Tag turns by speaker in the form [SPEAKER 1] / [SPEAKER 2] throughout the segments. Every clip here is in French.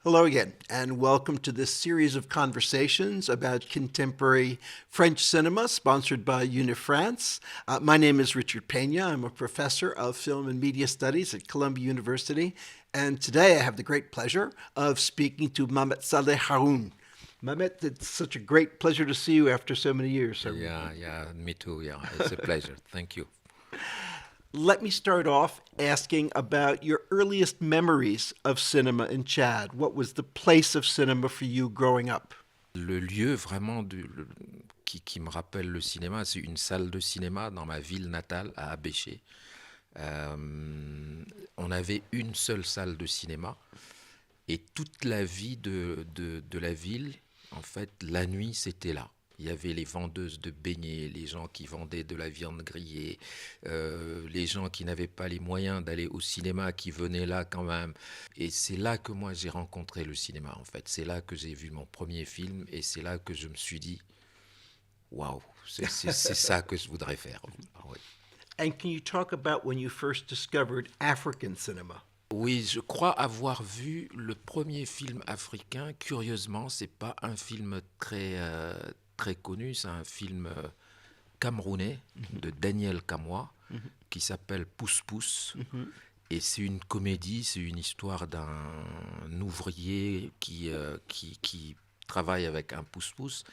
[SPEAKER 1] Hello again, and welcome to this series of conversations about contemporary French cinema sponsored by UniFrance. My name is Richard Pena. I'm a professor of film and media studies at Columbia University, and today I have the great pleasure of speaking to Mamet Saleh Haroun. Mamet, it's such a great pleasure to see you after so many years.
[SPEAKER 2] Yeah, me too. Yeah, it's a pleasure. Thank you.
[SPEAKER 1] Let me start off asking about your earliest memories of cinema in Chad. What was the place of cinema for you growing up?
[SPEAKER 2] Le lieu vraiment qui me rappelle le cinéma, c'est une salle de cinéma dans ma ville natale, à Abéché. On avait une seule salle de cinéma et toute la vie de la ville, en fait, la nuit, c'était là. Il y avait les vendeuses de beignets, les gens qui vendaient de la viande grillée, les gens qui n'avaient pas les moyens d'aller au cinéma, qui venaient là quand même. Et c'est là que moi j'ai rencontré le cinéma en fait. C'est là que j'ai vu mon premier film et c'est là que je me suis dit, waouh, c'est ça que je voudrais faire. Ah oui.
[SPEAKER 1] And can you talk about when you first discovered African cinema?
[SPEAKER 2] Oui, je crois avoir vu le premier film africain. Curieusement, c'est pas un film très connu, c'est un film camerounais de Daniel Kamwa qui s'appelle Pousse Pousse. Et c'est une comédie, c'est une histoire d'un ouvrier qui travaille avec un pouce-pouce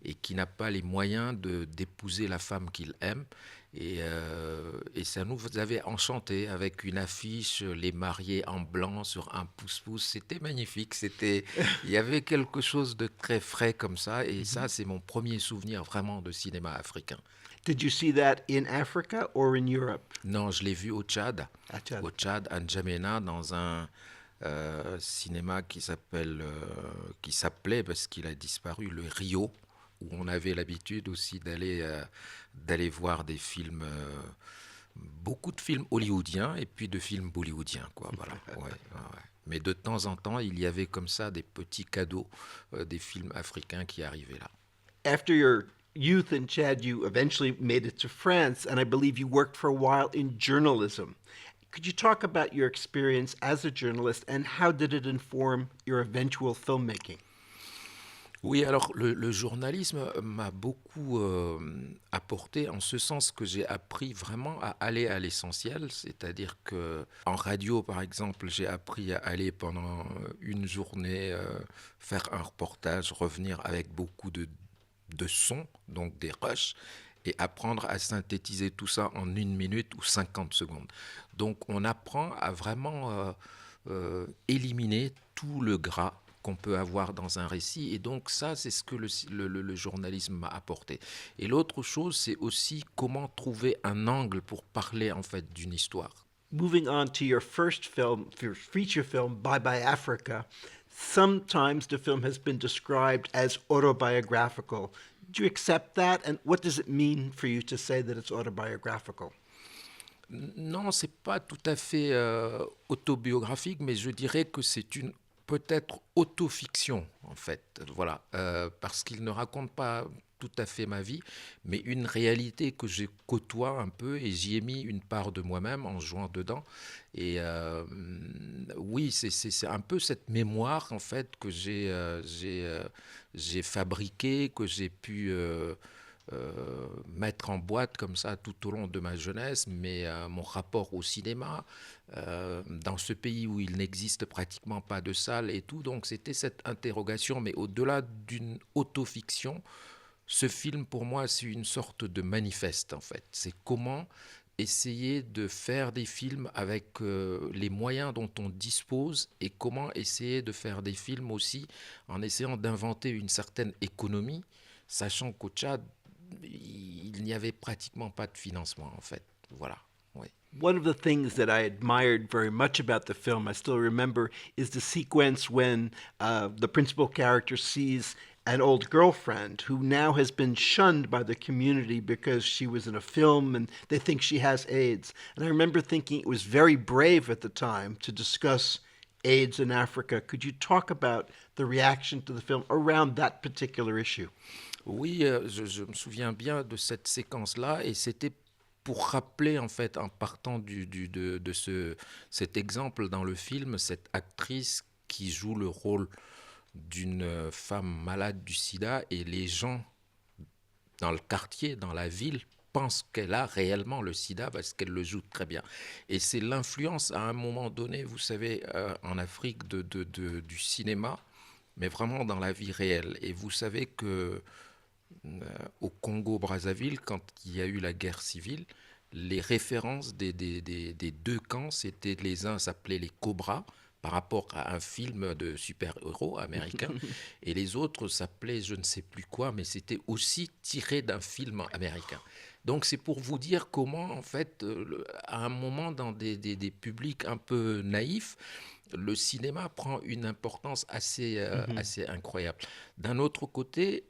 [SPEAKER 2] et qui n'a pas les moyens d'épouser la femme qu'il aime. Et ça nous avait enchanté avec une affiche, les mariés en blanc sur un pouce-pouce. C'était magnifique. Il y avait quelque chose de très frais comme ça. Et ça, c'est mon premier souvenir vraiment de cinéma africain.
[SPEAKER 1] Did you see that in Africa or in Europe?
[SPEAKER 2] Non, je l'ai vu au Tchad.
[SPEAKER 1] À Tchad.
[SPEAKER 2] Au Tchad, à N'Djamena, dans un cinéma qui s'appelait, parce qu'il a disparu, le Rio, où on avait l'habitude aussi d'aller voir des films, beaucoup de films hollywoodiens et puis de films bollywoodiens, quoi. Voilà. Ouais, ouais, ouais. Mais de temps en temps, il y avait comme ça des petits cadeaux, des films africains qui arrivaient là.
[SPEAKER 1] After your youth in Chad, you eventually made it to France, and I believe you worked for a while in journalism. Could you talk about your experience as a journalist and how did it inform your eventual filmmaking?
[SPEAKER 2] Oui, alors le journalisme m'a beaucoup apporté en ce sens que j'ai appris vraiment à aller à l'essentiel, c'est-à-dire que en radio, par exemple, j'ai appris à aller pendant une journée faire un reportage, revenir avec beaucoup de sons, donc des rushs, et apprendre à synthétiser tout ça en 1 minute ou 50 secondes. Donc on apprend à vraiment éliminer tout le gras qu'on peut avoir dans un récit. Et donc ça, c'est ce que le journalisme m'a apporté. Et l'autre chose, c'est aussi comment trouver un angle pour parler en fait d'une histoire.
[SPEAKER 1] Moving on to your first film, your feature film, Bye Bye Africa, sometimes the film has been described as autobiographical. Do you accept that? And what does it mean for you to say that it's autobiographical?
[SPEAKER 2] Non, c'est pas tout à fait autobiographique, mais je dirais que c'est une peut-être autofiction en fait. Voilà, parce qu'il ne raconte pas tout à fait ma vie, mais une réalité que je côtoie un peu et j'y ai mis une part de moi-même en jouant dedans. Et oui, c'est un peu cette mémoire en fait que j'ai fabriquée, que j'ai pu mettre en boîte comme ça tout au long de ma jeunesse, mais mon rapport au cinéma, dans ce pays où il n'existe pratiquement pas de salle et tout, donc c'était cette interrogation, mais au-delà d'une autofiction, ce film pour moi c'est une sorte de manifeste en fait, c'est comment essayer de faire des films avec les moyens dont on dispose et comment essayer de faire des films aussi en essayant d'inventer une certaine économie, sachant qu'au Tchad, il n'y avait pratiquement pas de financement en fait. Voilà. Oui.
[SPEAKER 1] One of the things that I admired very much about the film, I still remember, is the sequence when the principal character sees an old girlfriend who now has been shunned by the community because she was in a film and they think she has AIDS. And I remember thinking it was very brave at the time to discuss AIDS in Africa. Could you talk about the reaction to the film around that particular issue?
[SPEAKER 2] Oui, je me souviens bien de cette séquence-là et c'était pour rappeler en fait en partant cet exemple dans le film, cette actrice qui joue le rôle d'une femme malade du sida et les gens dans le quartier, dans la ville, pense qu'elle a réellement le sida parce qu'elle le joue très bien. Et c'est l'influence à un moment donné, vous savez, en Afrique du cinéma, mais vraiment dans la vie réelle. Et vous savez que au Congo-Brazzaville, quand il y a eu la guerre civile, les références des deux camps, c'était les uns s'appelaient les Cobras par rapport à un film de super-héros américain, et les autres s'appelaient je ne sais plus quoi, mais c'était aussi tiré d'un film américain. Donc c'est pour vous dire comment, en fait, à un moment, dans des publics un peu naïfs, le cinéma prend une importance assez incroyable. D'un autre côté,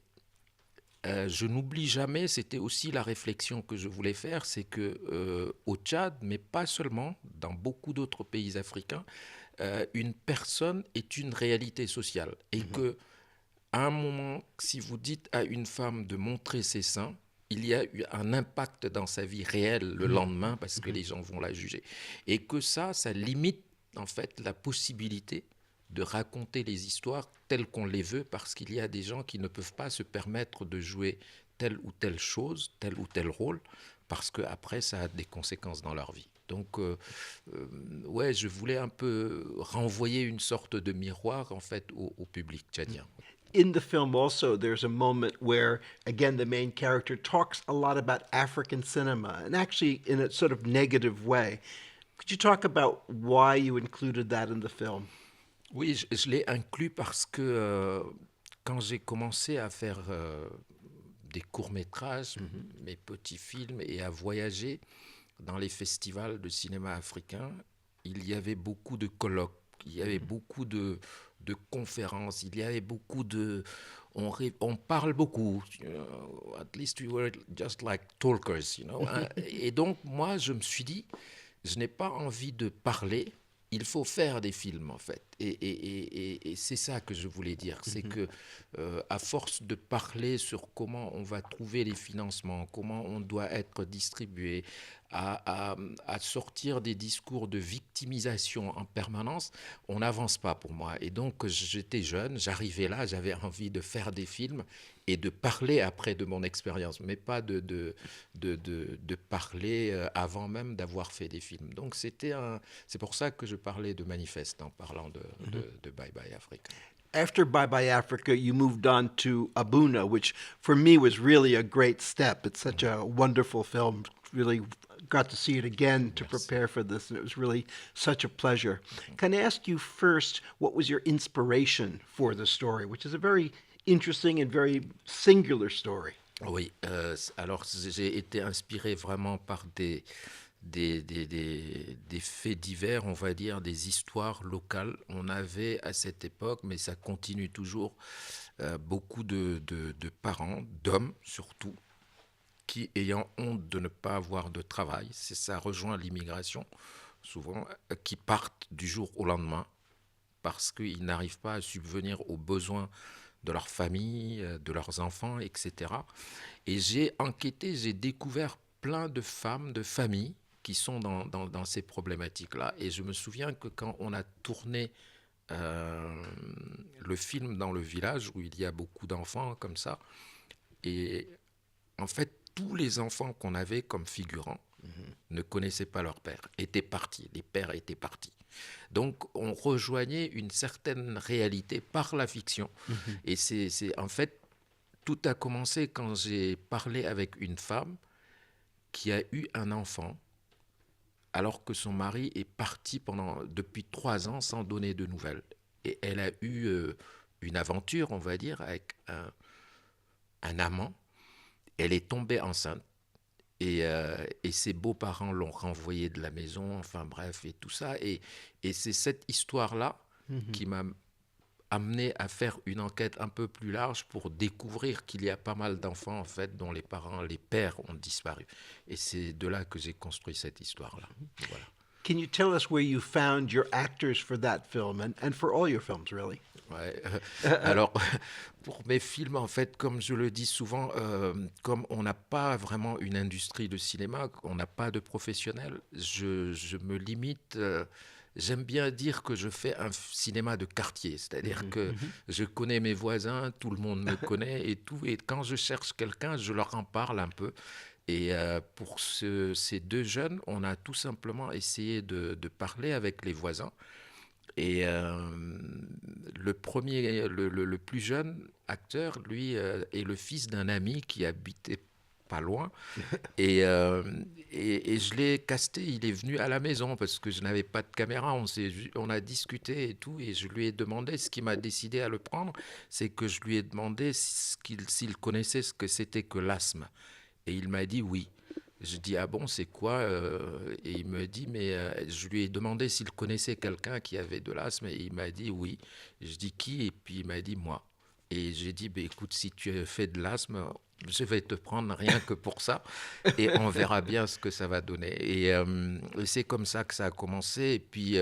[SPEAKER 2] je n'oublie jamais, c'était aussi la réflexion que je voulais faire, c'est que au Tchad, mais pas seulement, dans beaucoup d'autres pays africains, une personne est une réalité sociale. Et que à un moment, si vous dites à une femme de montrer ses seins, il y a eu un impact dans sa vie réelle le lendemain parce que les gens vont la juger. Et que ça limite en fait la possibilité de raconter les histoires telles qu'on les veut parce qu'il y a des gens qui ne peuvent pas se permettre de jouer telle ou telle chose, tel ou tel rôle, parce qu'après ça a des conséquences dans leur vie. Donc, ouais, je voulais un peu renvoyer une sorte de miroir en fait au public tchadien.
[SPEAKER 1] In the film also there's a moment where again the main character talks a lot about African cinema and actually in a sort of negative way. Could you talk about why you included that in the film?
[SPEAKER 2] Oui, je l'ai inclus parce que quand j'ai commencé à faire des courts-métrages, mes petits films et à voyager dans les festivals de cinéma africain, il y avait beaucoup de colloques, il y avait beaucoup de conférences, il y avait beaucoup de... On parle beaucoup. At least we were just like talkers, you know. Hein. Et donc, moi, je me suis dit, je n'ai pas envie de parler, il faut faire des films en fait. Et c'est ça que je voulais dire. C'est que à force de parler sur comment on va trouver les financements, comment on doit être distribué, à sortir des discours de victimisation en permanence, on n'avance pas pour moi. Et donc j'étais jeune, j'arrivais là, j'avais envie de faire des films et de parler après de mon expérience, mais pas de parler avant même d'avoir fait des films. Donc c'est pour ça que je parlais de manifeste en parlant de Bye Bye Africa.
[SPEAKER 1] After Bye Bye Africa, you moved on to Abuna, which for me was really a great step. It's such a wonderful film. Really got to see it again to prepare for this, and it was really such a pleasure. Can I ask you first, what was your inspiration for the story, which is a very interesting and very singular story?
[SPEAKER 2] Oui, alors j'ai été inspiré vraiment par des faits divers, on va dire, des histoires locales. On avait à cette époque, mais ça continue toujours, beaucoup de parents, d'hommes surtout, qui, ayant honte de ne pas avoir de travail, ça rejoint l'immigration, souvent, qui partent du jour au lendemain parce qu'ils n'arrivent pas à subvenir aux besoins de leur famille, de leurs enfants, etc. Et j'ai enquêté, j'ai découvert plein de femmes, de familles qui sont dans ces problématiques-là. Et je me souviens que quand on a tourné le film dans le village, où il y a beaucoup d'enfants comme ça, et en fait, tous les enfants qu'on avait comme figurants ne connaissaient pas leur père, étaient partis, les pères étaient partis. Donc on rejoignait une certaine réalité par la fiction. Et en fait, tout a commencé quand j'ai parlé avec une femme qui a eu un enfant alors que son mari est parti depuis 3 ans sans donner de nouvelles. Et elle a eu une aventure, on va dire, avec un amant. Elle est tombée enceinte et ses beaux-parents l'ont renvoyée de la maison, enfin bref, et tout ça. Et c'est cette histoire-là qui m'a amené à faire une enquête un peu plus large pour découvrir qu'il y a pas mal d'enfants, en fait, dont les pères ont disparu. Et c'est de là que j'ai construit cette histoire-là. Voilà.
[SPEAKER 1] Can you tell us where you found your actors for that film and for all your films, really?
[SPEAKER 2] Ouais. Alors, pour mes films, en fait, comme je le dis souvent, comme on n'a pas vraiment une industrie de cinéma, on n'a pas de professionnels, je me limite j'aime bien dire que je fais un cinéma de quartier, c'est-à-dire que je connais mes voisins, tout le monde me connaît et tout, et quand je cherche quelqu'un, je leur en parle un peu. Et pour ces deux jeunes, on a tout simplement essayé de parler avec les voisins. Et le premier, le plus jeune acteur, lui, est le fils d'un ami qui habitait pas loin. Et, euh, et je l'ai casté, il est venu à la maison parce que je n'avais pas de caméra. On a discuté et tout. Et je lui ai demandé, ce qui m'a décidé à le prendre, c'est que je lui ai demandé s'il connaissait ce que c'était que l'asthme. Et il m'a dit oui. Je dis ah bon, c'est quoi et il me dit mais je lui ai demandé s'il connaissait quelqu'un qui avait de l'asthme et il m'a dit oui. Je dis qui et puis il m'a dit moi. Et j'ai dit bah, écoute, si tu fais de l'asthme, je vais te prendre rien que pour ça et on verra bien ce que ça va donner. Et c'est comme ça que ça a commencé. Et puis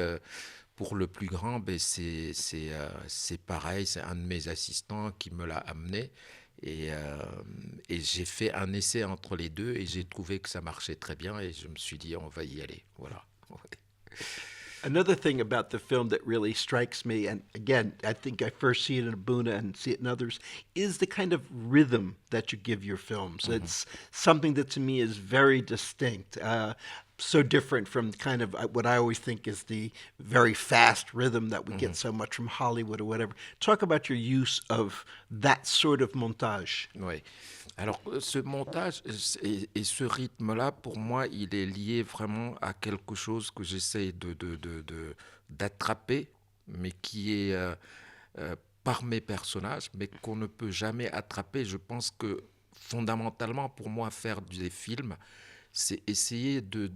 [SPEAKER 2] pour le plus grand, ben, c'est pareil, c'est un de mes assistants qui me l'a amené. Et, euh, et j'ai fait un essai entre les deux et j'ai trouvé que ça marchait très bien et je me suis dit on va y aller. Voilà.
[SPEAKER 1] Another thing about the film that really strikes me, and again, I think I first see it in Abuna and see it in others, is the kind of rhythm that you give your films. It's something that to me is very distinct, so different from kind of what I always think is the very fast rhythm that we get so much from Hollywood or whatever. Talk about your use of that sort of montage.
[SPEAKER 2] Oui. Alors, ce montage et ce rythme-là, pour moi, il est lié vraiment à quelque chose que j'essaie d'attraper, mais qui est euh, par mes personnages, mais qu'on ne peut jamais attraper. Je pense que fondamentalement, pour moi, faire des films, c'est essayer de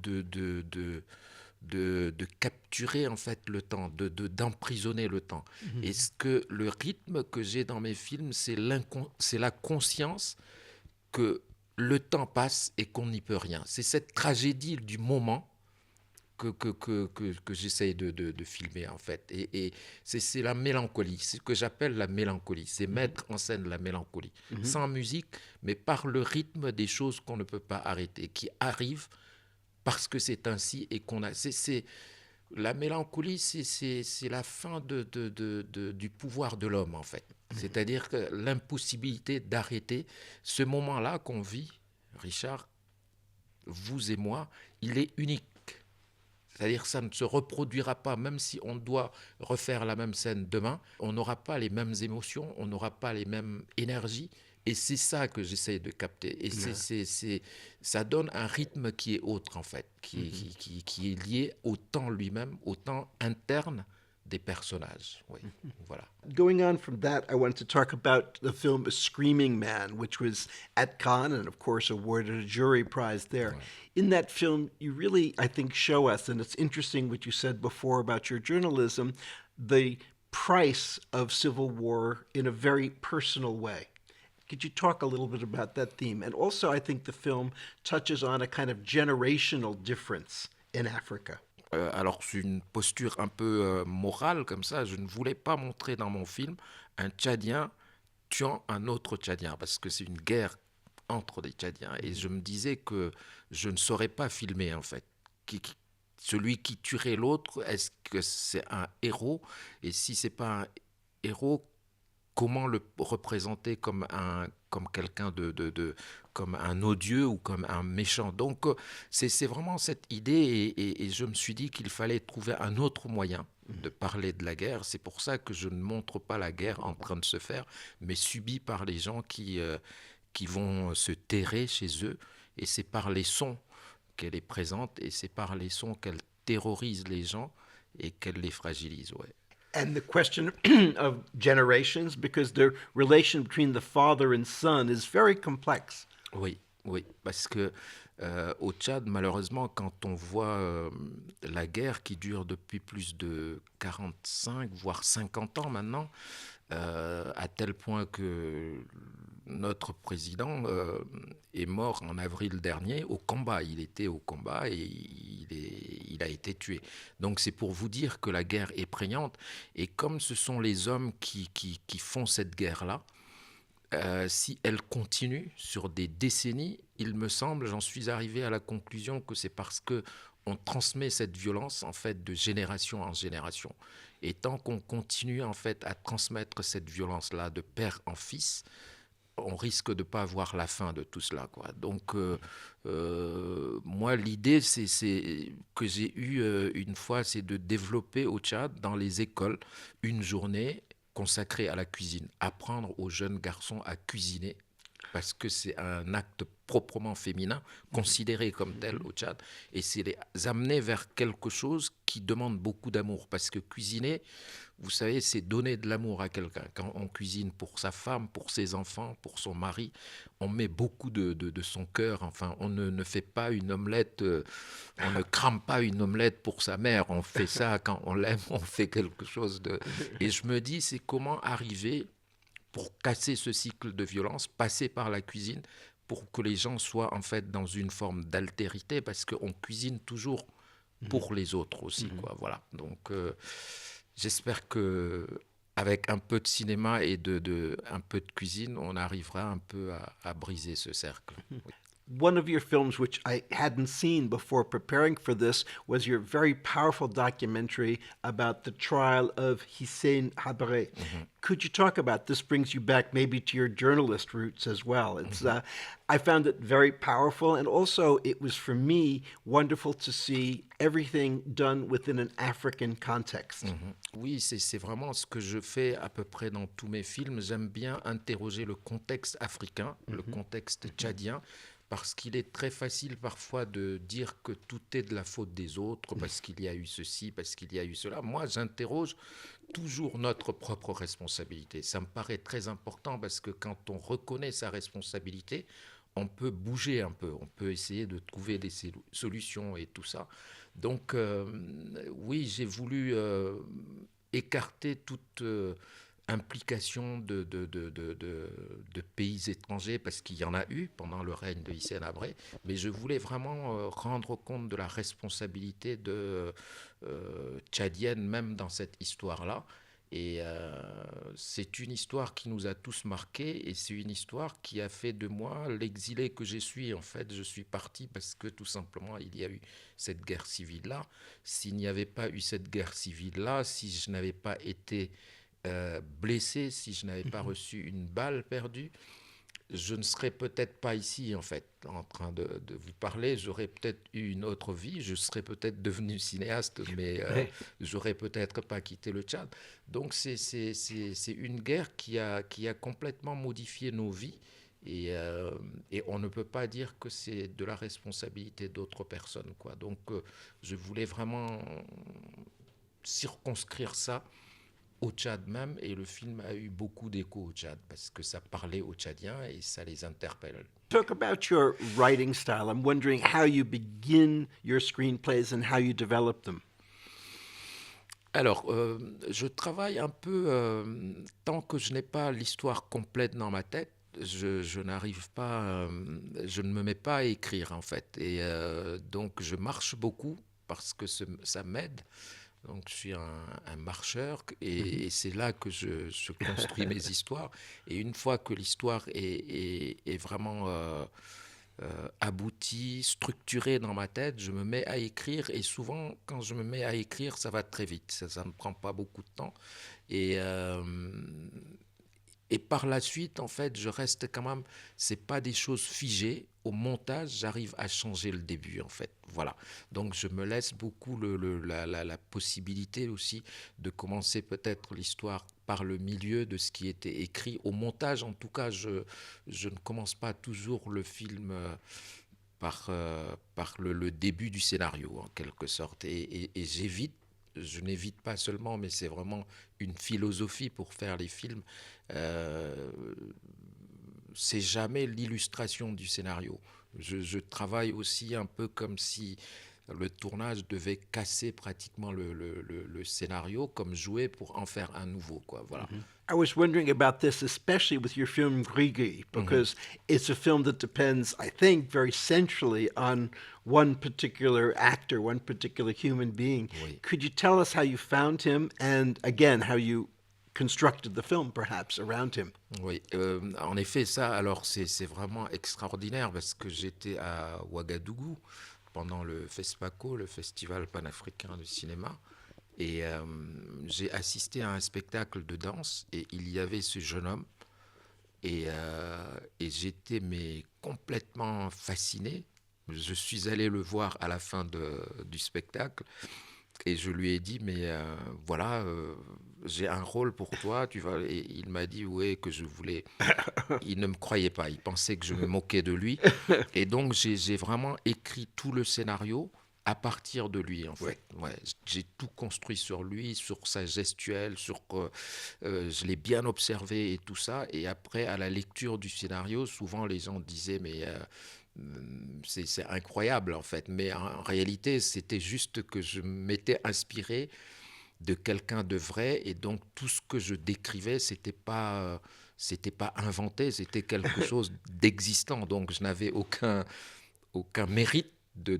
[SPEAKER 2] capturer en fait le temps, d'emprisonner le temps. Et ce que le rythme que j'ai dans mes films, c'est la conscience que le temps passe et qu'on n'y peut rien. C'est cette tragédie du moment que j'essaye de filmer en fait. Et c'est la mélancolie, c'est ce que j'appelle la mélancolie, c'est mettre en scène la mélancolie, sans musique, mais par le rythme des choses qu'on ne peut pas arrêter, qui arrivent parce que c'est ainsi et qu'on a... la mélancolie, c'est la fin du pouvoir de l'homme en fait. C'est-à-dire que l'impossibilité d'arrêter ce moment-là qu'on vit, Richard, vous et moi, il est unique. C'est-à-dire que ça ne se reproduira pas, même si on doit refaire la même scène demain, on n'aura pas les mêmes émotions, on n'aura pas les mêmes énergies. Et c'est ça que j'essaie de capter. Et ça donne un rythme qui est autre, en fait, qui est lié au temps lui-même, au temps interne des personnages. Oui, voilà.
[SPEAKER 1] Going on from that, I wanted to talk about the film A Screaming Man, which was at Cannes and, of course, awarded a jury prize there.
[SPEAKER 2] Ouais.
[SPEAKER 1] In that film, you really, I think, show us, and it's interesting what you said before about your journalism, the price of civil war in a very personal way. Could you talk a little bit about that theme? And also, I think the film touches on a kind of generational difference in Africa.
[SPEAKER 2] Alors, c'est une posture un peu morale comme ça. Je ne voulais pas montrer dans mon film un Tchadien tuant un autre Tchadien, parce que c'est une guerre entre des Tchadiens. Et je me disais que je ne saurais pas filmer, en fait. Celui qui tuerait l'autre, est-ce que c'est un héros? Et si c'est pas un héros, comment le représenter comme quelqu'un comme un odieux ou comme un méchant. Donc c'est vraiment cette idée et je me suis dit qu'il fallait trouver un autre moyen de parler de la guerre. C'est pour ça que je ne montre pas la guerre en train de se faire, mais subie par les gens qui vont se terrer chez eux. Et c'est par les sons qu'elle est présente et c'est par les sons qu'elle terrorise les gens et qu'elle les fragilise. Ouais.
[SPEAKER 1] And the question of generations, because the relation between the father and son is very complex.
[SPEAKER 2] Oui, oui, parce que au Tchad, malheureusement, quand on voit la guerre qui dure depuis plus de 45, voire 50 ans maintenant, à tel point que notre président est mort en avril dernier au combat. Il était au combat et il a été tué. Donc c'est pour vous dire que la guerre est prégnante. Et comme ce sont les hommes qui font cette guerre-là, si elle continue sur des décennies, il me semble, j'en suis arrivé à la conclusion que c'est parce que on transmet cette violence en fait de génération en génération. Et tant qu'on continue en fait à transmettre cette violence-là de père en fils, on risque de ne pas voir la fin de tout cela, quoi. Donc, moi, l'idée que j'ai eue une fois, c'est de développer au Tchad, dans les écoles, une journée consacrée à la cuisine. Apprendre aux jeunes garçons à cuisiner, parce que c'est un acte proprement féminin, considéré comme tel au Tchad, et c'est les amener vers quelque chose qui demande beaucoup d'amour, parce que cuisiner, vous savez, c'est donner de l'amour à quelqu'un. Quand on cuisine pour sa femme, pour ses enfants, pour son mari, on met beaucoup de son cœur. Enfin, on ne fait pas une omelette, on ne crame pas une omelette pour sa mère. On fait ça quand on l'aime, on fait quelque chose de... Et je me dis, c'est comment arriver pour casser ce cycle de violence, passer par la cuisine, pour que les gens soient en fait dans une forme d'altérité, parce qu'on cuisine toujours pour les autres aussi, quoi. Voilà. Donc, j'espère que avec un peu de cinéma et un peu de cuisine, on arrivera un peu à briser ce cercle.
[SPEAKER 1] One of your films, which I hadn't seen before preparing for this, was your very powerful documentary about the trial of Hissène Habré. Could you talk about this? Brings you back maybe to your journalist roots as well. It's I found it very powerful, and also it was for me wonderful to see everything done within an African context.
[SPEAKER 2] Oui, c'est vraiment ce que je fais à peu près dans tous mes films. J'aime bien interroger le contexte africain, le contexte tchadien, parce qu'il est très facile parfois de dire que tout est de la faute des autres, parce qu'il y a eu ceci, parce qu'il y a eu cela. Moi, j'interroge toujours notre propre responsabilité. Ça me paraît très important, parce que quand on reconnaît sa responsabilité, on peut bouger un peu, on peut essayer de trouver des solutions et tout ça. Donc, oui, j'ai voulu écarter toute implication de pays étrangers, parce qu'il y en a eu pendant le règne de Hissène Habré, mais je voulais vraiment rendre compte de la responsabilité tchadienne, même dans cette histoire-là. Et c'est une histoire qui nous a tous marqués, et c'est une histoire qui a fait de moi l'exilé que je suis. En fait, je suis parti parce que tout simplement, il y a eu cette guerre civile-là. S'il n'y avait pas eu cette guerre civile-là, si je n'avais pas été blessé, si je n'avais pas reçu une balle perdue, je ne serais peut-être pas ici, en fait, en train de vous parler. J'aurais peut-être eu une autre vie, je serais peut-être devenu cinéaste, mais j'aurais peut-être pas quitté le Tchad. Donc c'est une guerre qui a complètement modifié nos vies, et on ne peut pas dire que c'est de la responsabilité d'autres personnes, quoi. Donc je voulais vraiment circonscrire ça au Tchad même, et le film a eu beaucoup d'écho au Tchad, parce que ça parlait aux Tchadiens et ça les interpelle.
[SPEAKER 1] Talk about your writing style. I'm wondering how you begin your screenplays and how you develop them.
[SPEAKER 2] Alors, je travaille un peu, tant que je n'ai pas l'histoire complète dans ma tête, je n'arrive pas, je ne me mets pas à écrire, en fait. Et donc, je marche beaucoup, parce que ça m'aide. Donc, je suis un marcheur, et c'est là que je construis mes histoires. Et une fois que l'histoire est vraiment aboutie, structurée dans ma tête, je me mets à écrire. Et souvent, quand je me mets à écrire, ça va très vite. Ça ne prend pas beaucoup de temps. Et par la suite, en fait, je reste quand même... C'est pas des choses figées. Au montage, j'arrive à changer le début, en fait. Voilà. Donc, je me laisse beaucoup la possibilité aussi de commencer peut-être l'histoire par le milieu de ce qui était écrit. Au montage, en tout cas, je ne commence pas toujours le film par le début du scénario, en quelque sorte. Et j'évite. Je n'évite pas seulement, mais c'est vraiment une philosophie pour faire les films. C'est jamais l'illustration du scénario. Je travaille aussi un peu comme si le tournage devait casser pratiquement le scénario, comme jouer pour en faire un nouveau, quoi. Voilà.
[SPEAKER 1] I was wondering about this, especially with your film Grigi, because it's a film that depends, I think, very centrally on one particular actor, one particular human being.
[SPEAKER 2] Oui.
[SPEAKER 1] Could you tell us how you found him, and again, how you constructed the film, perhaps, around him.
[SPEAKER 2] Oui, en effet, ça, alors c'est vraiment extraordinaire parce que j'étais à Ouagadougou pendant le FESPACO, le Festival panafricain de cinéma, et j'ai assisté à un spectacle de danse et il y avait ce jeune homme et j'étais mais complètement fasciné. Je suis allé le voir à la fin du spectacle et je lui ai dit, mais voilà, j'ai un rôle pour toi. Tu vas... Et il m'a dit, oui, que je voulais. Il ne me croyait pas. Il pensait que je me moquais de lui. Et donc, j'ai vraiment écrit tout le scénario à partir de lui, en
[SPEAKER 1] Ouais.
[SPEAKER 2] fait. Ouais, j'ai tout construit sur lui, sur sa gestuelle, je l'ai bien observé et tout ça. Et après, à la lecture du scénario, souvent les gens disaient, mais c'est incroyable en fait. Mais en réalité, c'était juste que je m'étais inspiré de quelqu'un de vrai et donc tout ce que je décrivais, c'était pas inventé, c'était quelque chose d'existant. Donc je n'avais aucun mérite de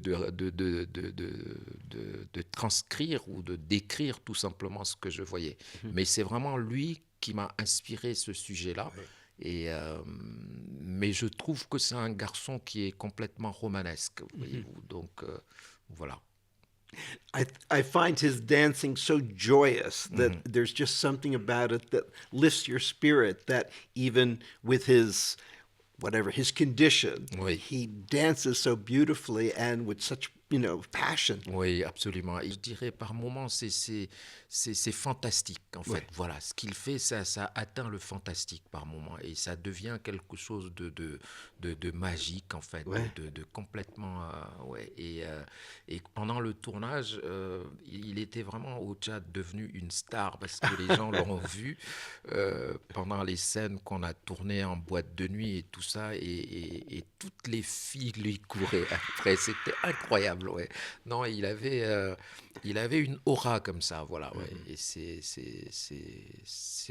[SPEAKER 2] transcrire ou de décrire tout simplement ce que je voyais. Mais c'est vraiment lui qui m'a inspiré ce sujet-là.
[SPEAKER 1] Ouais.
[SPEAKER 2] Et, mais je trouve que c'est un garçon qui est complètement romanesque, voyez-vous. Donc voilà.
[SPEAKER 1] I find his dancing so joyous that
[SPEAKER 2] Mhm.
[SPEAKER 1] there's just something about it that lifts your spirit, that even with his whatever his condition,
[SPEAKER 2] Oui.
[SPEAKER 1] he dances so beautifully and with such, passion.
[SPEAKER 2] Oui, absolument. Et je dirais par moments, c'est fantastique, en fait.
[SPEAKER 1] Ouais.
[SPEAKER 2] Voilà, ce qu'il fait, ça atteint le fantastique par moments. Et ça devient quelque chose de magique, en fait,
[SPEAKER 1] Ouais.
[SPEAKER 2] de complètement... ouais. Et pendant le tournage, il était vraiment au Tchad devenu une star parce que les gens l'ont vu pendant les scènes qu'on a tournées en boîte de nuit et tout ça. Et toutes les filles lui couraient après. C'était incroyable, ouais. Non, il avait une aura comme ça, voilà, ouais. Et c'est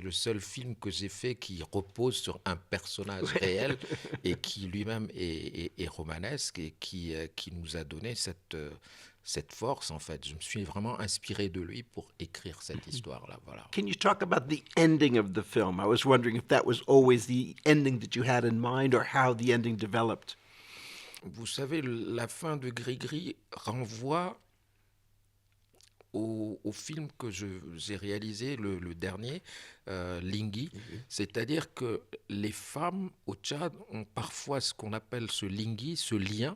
[SPEAKER 2] le seul film que j'ai fait qui repose sur un personnage réel et qui lui-même est romanesque et qui nous a donné cette force, en fait. Je me suis vraiment inspiré de lui pour écrire cette histoire-là, voilà.
[SPEAKER 1] Can you talk about the ending of the film? I was wondering if that was always the ending that you had in mind or how the ending developed.
[SPEAKER 2] Vous savez, la fin de Gris-Gris renvoie au film que j'ai réalisé, le dernier, Lingui. C'est-à-dire que les femmes au Tchad ont parfois ce qu'on appelle ce Lingui, ce lien,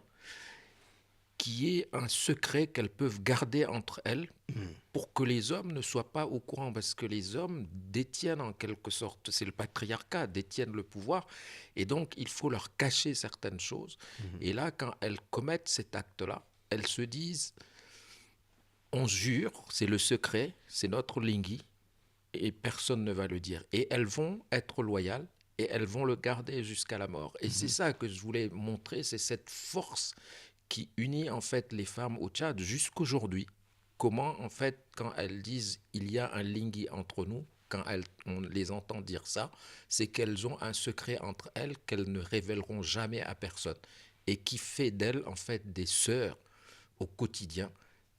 [SPEAKER 2] qui est un secret qu'elles peuvent garder entre elles pour que les hommes ne soient pas au courant, parce que les hommes détiennent en quelque sorte, c'est le patriarcat, détiennent le pouvoir, et donc il faut leur cacher certaines choses. Et là, quand elles commettent cet acte-là, elles se disent, on jure, c'est le secret, c'est notre lingui, et personne ne va le dire. Et elles vont être loyales, et elles vont le garder jusqu'à la mort. Et c'est ça que je voulais montrer, c'est cette force qui unit en fait les femmes au Tchad jusqu'aujourd'hui. Comment en fait, quand elles disent il y a un lingui entre nous, quand on les entend dire ça, c'est qu'elles ont un secret entre elles qu'elles ne révéleront jamais à personne et qui fait d'elles en fait des sœurs au quotidien.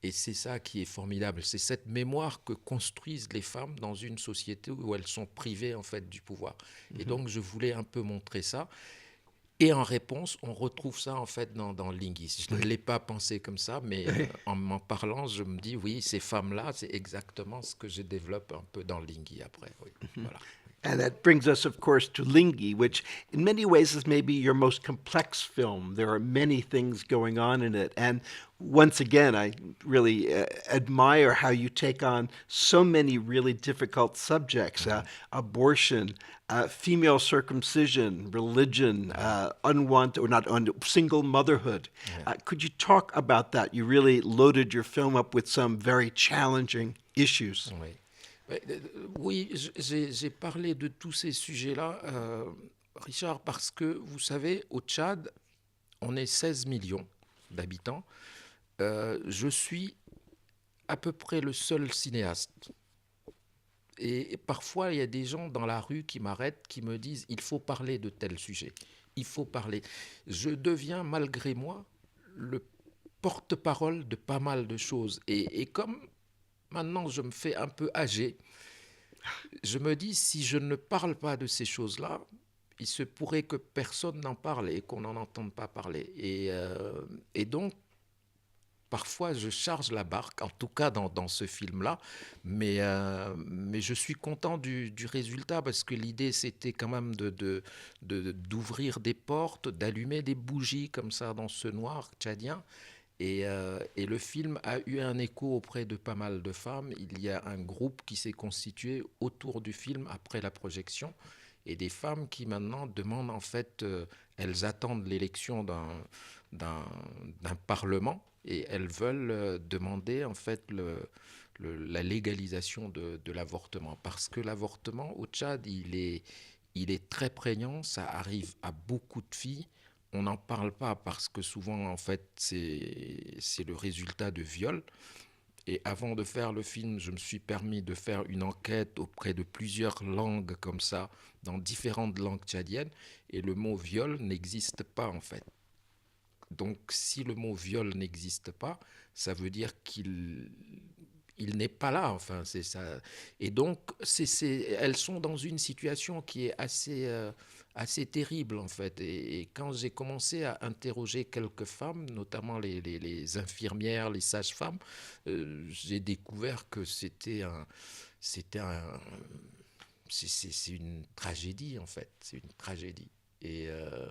[SPEAKER 2] Et c'est ça qui est formidable, c'est cette mémoire que construisent les femmes dans une société où elles sont privées en fait du pouvoir. Et donc je voulais un peu montrer ça. Et en réponse, on retrouve ça en fait dans Lingui. Je ne l'ai pas pensé comme ça, mais en m'en parlant, je me dis oui, ces femmes-là, c'est exactement ce que je développe un peu dans Lingui après. Oui. Voilà.
[SPEAKER 1] And that brings us, of course, to Lingui, which in many ways is maybe your most complex film. There are many things going on in it. And once again, I really admire how you take on so many really difficult subjects, abortion, female circumcision, religion, unwanted, or not, single motherhood. Could you talk about that? You really loaded your film up with some very challenging issues.
[SPEAKER 2] Oui. Oui, j'ai parlé de tous ces sujets-là, Richard, parce que vous savez, au Tchad, on est 16 millions d'habitants. Je suis à peu près le seul cinéaste. Et parfois, il y a des gens dans la rue qui m'arrêtent, qui me disent il faut parler de tel sujet. Il faut parler. Je deviens, malgré moi, le porte-parole de pas mal de choses. Et comme maintenant je me fais un peu âgé, je me dis, si je ne parle pas de ces choses-là, il se pourrait que personne n'en parle et qu'on n'en entende pas parler. Et donc, parfois, je charge la barque, en tout cas dans ce film-là, mais je suis content du résultat parce que l'idée, c'était quand même d'ouvrir des portes, d'allumer des bougies comme ça dans ce noir tchadien. Et le film a eu un écho auprès de pas mal de femmes. Il y a un groupe qui s'est constitué autour du film après la projection et des femmes qui maintenant demandent en fait, elles attendent l'élection d'un, d'un parlement et elles veulent demander en fait la légalisation de l'avortement parce que l'avortement au Tchad il est très prégnant, ça arrive à beaucoup de filles. On n'en parle pas parce que souvent, en fait, c'est le résultat de viol. Et avant de faire le film, je me suis permis de faire une enquête auprès de plusieurs langues comme ça, dans différentes langues tchadiennes, et le mot viol n'existe pas en fait. Donc si le mot viol n'existe pas, ça veut dire qu'il n'est pas là, enfin, c'est ça. Et donc, elles sont dans une situation qui est assez terrible, en fait. Et quand j'ai commencé à interroger quelques femmes, notamment les infirmières, les sages-femmes, j'ai découvert que c'était un, c'est une tragédie, en fait. C'est une tragédie. Et, euh,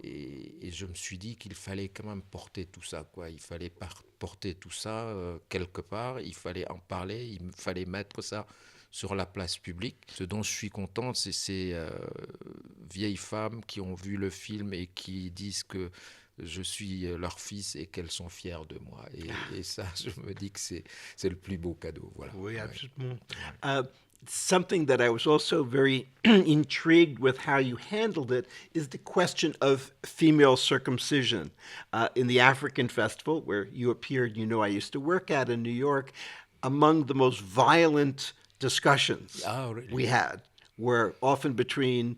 [SPEAKER 2] et je me suis dit qu'il fallait quand même porter tout ça, quoi. Il fallait porter tout ça quelque part, il fallait en parler, il fallait mettre ça sur la place publique. Ce dont je suis content, c'est ces vieilles femmes qui ont vu le film et qui disent que je suis leur fils et qu'elles sont fières de moi. Et ça, je me dis que c'est le plus beau cadeau. Voilà.
[SPEAKER 1] Oui,
[SPEAKER 2] Ouais.
[SPEAKER 1] absolument. Something that I was also very intrigued with how you handled it is the question of female circumcision. In the African festival where you appeared, you know, I used to work at in New York, among the most violent discussions
[SPEAKER 2] Ah, really?
[SPEAKER 1] we had were often between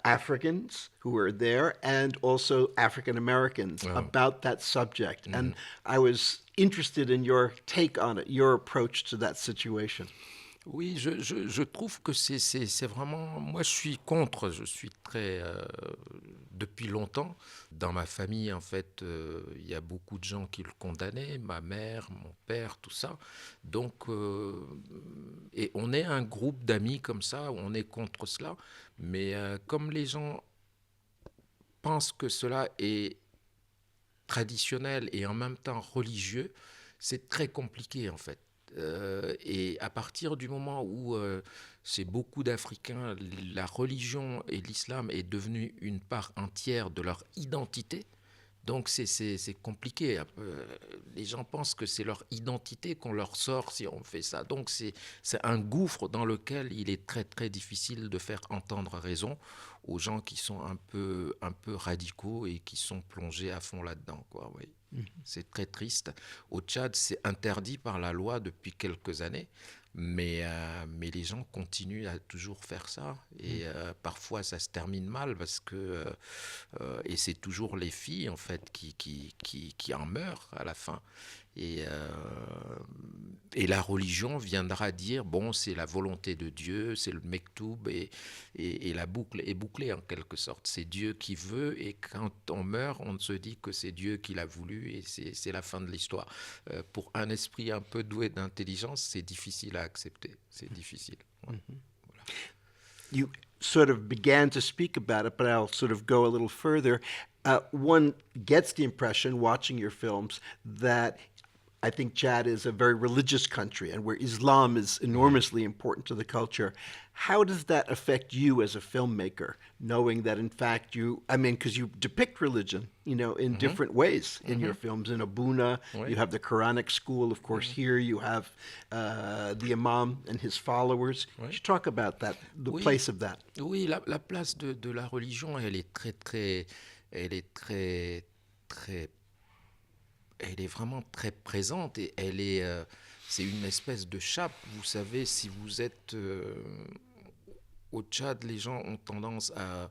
[SPEAKER 1] Africans who were there and also African Americans
[SPEAKER 2] Oh.
[SPEAKER 1] about that subject. And I was interested in your take on it, your approach to that situation.
[SPEAKER 2] Oui, je trouve que c'est vraiment... Moi, je suis contre, je suis très... depuis longtemps, dans ma famille, en fait, il y a beaucoup de gens qui le condamnaient, ma mère, mon père, tout ça. Donc, et on est un groupe d'amis comme ça, on est contre cela. Mais comme les gens pensent que cela est traditionnel et en même temps religieux, c'est très compliqué en fait. Et à partir du moment où chez beaucoup d'Africains, la religion et l'islam est devenue une part entière de leur identité, donc c'est compliqué. Les gens pensent que c'est leur identité qu'on leur sort si on fait ça. Donc c'est un gouffre dans lequel il est très très difficile de faire entendre raison aux gens qui sont un peu radicaux et qui sont plongés à fond là-dedans, quoi. Oui. C'est très triste. Au Tchad, c'est interdit par la loi depuis quelques années, mais les gens continuent à toujours faire ça. Et parfois, ça se termine mal parce que... et c'est toujours les filles, en fait, qui en meurent à la fin. Et, euh, et la religion viendra dire, bon, c'est la volonté de Dieu, c'est le mektoub, et la boucle est bouclée en quelque sorte. C'est Dieu qui veut, et quand on meurt, on se dit que c'est Dieu qui l'a voulu, et c'est la fin de l'histoire. Pour un esprit un peu doué d'intelligence, c'est difficile à accepter. C'est difficile. Ouais.
[SPEAKER 1] You sort of began to speak about it, but I'll sort of go a little further. One gets the impression watching your films that I think Chad is a very religious country and where Islam is enormously important to the culture. How does that affect you as a filmmaker, knowing that in fact I mean, because you depict religion, you know, in different ways in your films. In Abuna,
[SPEAKER 2] Oui.
[SPEAKER 1] you have the Quranic school, of course. Here you have the Imam and his followers. Could you talk about that, the
[SPEAKER 2] Oui.
[SPEAKER 1] place of that?
[SPEAKER 2] Oui, la place de la religion, elle est elle est très, elle est vraiment très présente et c'est une espèce de chape. Vous savez, si vous êtes au Tchad, les gens ont tendance à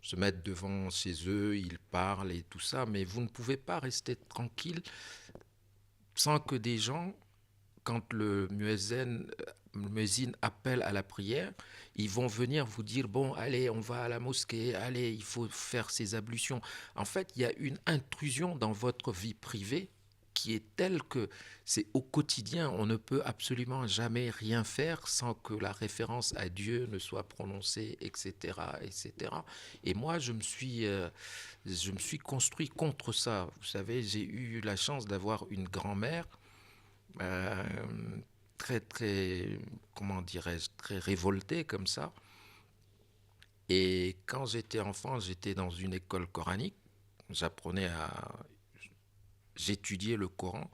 [SPEAKER 2] se mettre devant chez eux, ils parlent et tout ça, mais vous ne pouvez pas rester tranquille sans que des gens, quand le muezzin muezzin appelle à la prière, ils vont venir vous dire, bon, allez, on va à la mosquée, allez, il faut faire ces ablutions. En fait, il y a une intrusion dans votre vie privée qui est telle que c'est au quotidien, on ne peut absolument jamais rien faire sans que la référence à Dieu ne soit prononcée, etc., etc. Et moi, je me suis construit contre ça. Vous savez, j'ai eu la chance d'avoir une grand-mère euh, très, très, comment dirais-je, très révoltée comme ça. Et quand j'étais enfant, j'étais dans une école coranique. J'apprenais à, j'étudiais le Coran.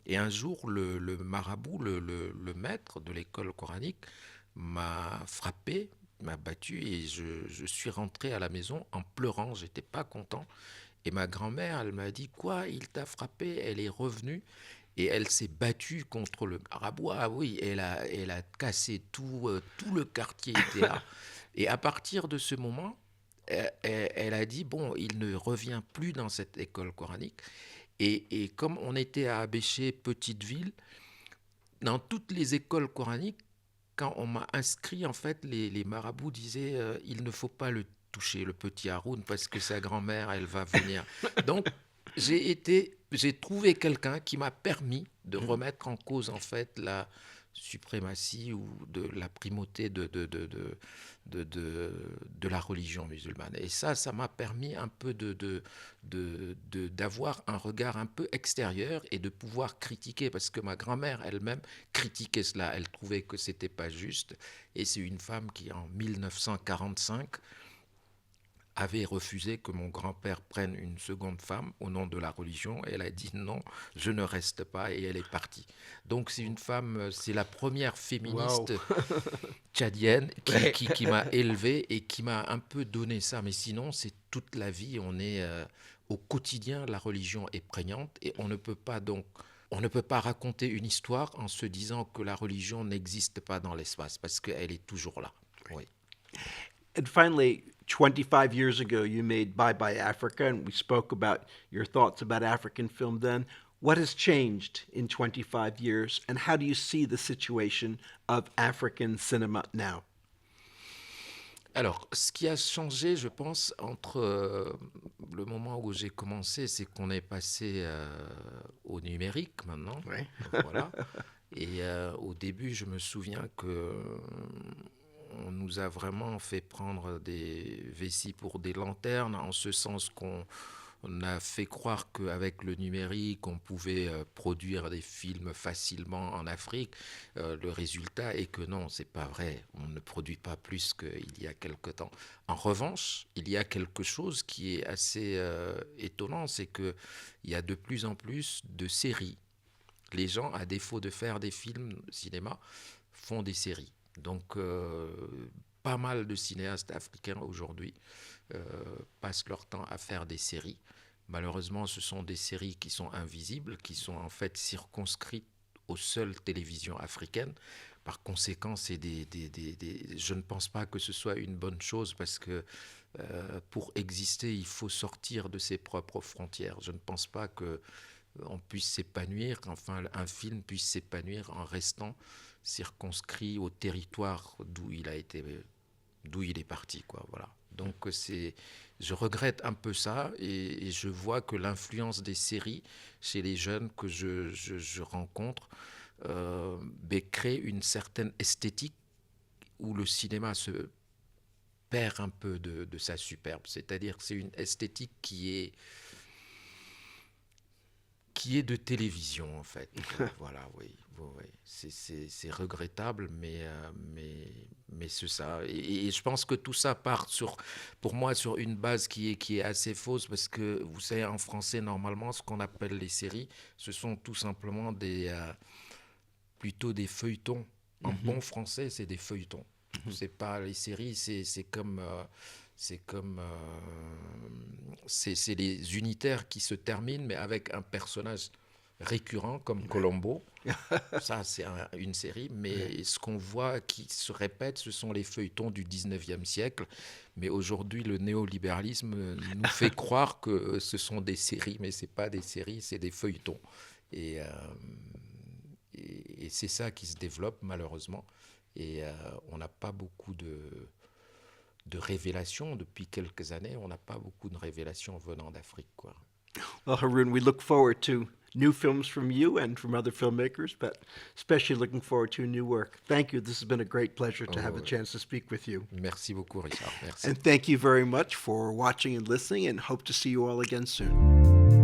[SPEAKER 2] Et un jour, le marabout, le maître de l'école coranique, m'a frappé, m'a battu et je suis rentré à la maison en pleurant. J'étais pas content. Et ma grand-mère, elle m'a dit, quoi, il t'a frappé? Elle est revenue et elle s'est battue contre le marabout. Ah oui, elle a cassé tout, tout le quartier était là. Et à partir de ce moment, elle a dit, bon, il ne revient plus dans cette école coranique. Et comme on était à Abéché, petite ville, dans toutes les écoles coraniques, quand on m'a inscrit, en fait, les marabouts disaient il ne faut pas le toucher, le petit Haroun, parce que sa grand-mère, elle va venir. Donc, j'ai trouvé quelqu'un qui m'a permis de remettre en cause, en fait, la suprématie ou de la primauté de la religion musulmane. Et ça m'a permis un peu d'avoir un regard un peu extérieur et de pouvoir critiquer, parce que ma grand-mère elle-même critiquait cela. Elle trouvait que c'était pas juste. Et c'est une femme qui, en 1945, avait refusé que mon grand-père prenne une seconde femme au nom de la religion. Et elle a dit non, je ne reste pas, et elle est partie. Donc c'est une femme, c'est la première
[SPEAKER 1] Wow.
[SPEAKER 2] féministe tchadienne
[SPEAKER 1] Ouais.
[SPEAKER 2] qui m'a élevé et qui m'a un peu donné ça. Mais sinon, c'est toute la vie, on est au quotidien, la religion est prégnante et on ne peut pas donc... On ne peut pas raconter une histoire en se disant que la religion n'existe pas dans l'espace, parce qu'elle est toujours là. Oui.
[SPEAKER 1] And finally, 25 years ago, you made Bye Bye Africa, and we spoke about your thoughts about African film then. What has changed in 25 years, and how do you see the situation of African cinema now?
[SPEAKER 2] Alors, ce qui a changé, je pense, entre le moment où j'ai commencé, c'est qu'on est passé au numérique maintenant.
[SPEAKER 1] Ouais.
[SPEAKER 2] Voilà. Et au début, je me souviens que on nous a vraiment fait prendre des vessies pour des lanternes, en ce sens qu'on on a fait croire qu'avec le numérique, on pouvait produire des films facilement en Afrique. Le résultat est que non, c'est pas vrai. On ne produit pas plus qu'il y a quelque temps. En revanche, il y a quelque chose qui est assez étonnant, c'est qu'il y a de plus en plus de séries. Les gens, à défaut de faire des films cinéma, font des séries. Donc, pas mal de cinéastes africains aujourd'hui euh, passent leur temps à faire des séries. Malheureusement, ce sont des séries qui sont invisibles, qui sont en fait circonscrites aux seules télévisions africaines. Par conséquent, je ne pense pas que ce soit une bonne chose parce que pour exister, il faut sortir de ses propres frontières. Je ne pense pas que on puisse s'épanouir, enfin un film puisse s'épanouir en restant circonscrit au territoire d'où il est parti, quoi. Voilà. Donc je regrette un peu ça et je vois que l'influence des séries chez les jeunes que je rencontre crée une certaine esthétique où le cinéma se perd un peu de sa superbe. C'est-à-dire que c'est une esthétique qui est de télévision en fait. Voilà, oui, oui, oui. C'est regrettable, mais c'est ça. Et je pense que tout ça part pour moi sur une base qui est assez fausse parce que vous savez, en français, normalement, ce qu'on appelle les séries, ce sont tout simplement plutôt des feuilletons. En bon français, c'est des feuilletons. C'est pas les séries, c'est comme c'est les unitaires qui se terminent, mais avec un personnage récurrent comme Colombo. Ça, c'est une série, mais ce qu'on voit qui se répète, ce sont les feuilletons du 19e siècle. Mais aujourd'hui, le néolibéralisme nous fait croire que ce sont des séries, mais ce n'est pas des séries, c'est des feuilletons. Et, euh, et c'est ça qui se développe malheureusement. Et on n'a pas beaucoup de révélations depuis quelques années. On n'a pas beaucoup de révélations venant d'Afrique, quoi.
[SPEAKER 1] Well, Haroon, we look forward to new films from you and from other filmmakers, but especially looking forward to new work. Thank you. This has been a great pleasure to have the chance to speak with you.
[SPEAKER 2] Merci beaucoup, Richard. Merci.
[SPEAKER 1] And thank you very much for watching and listening, and hope to see you all again soon.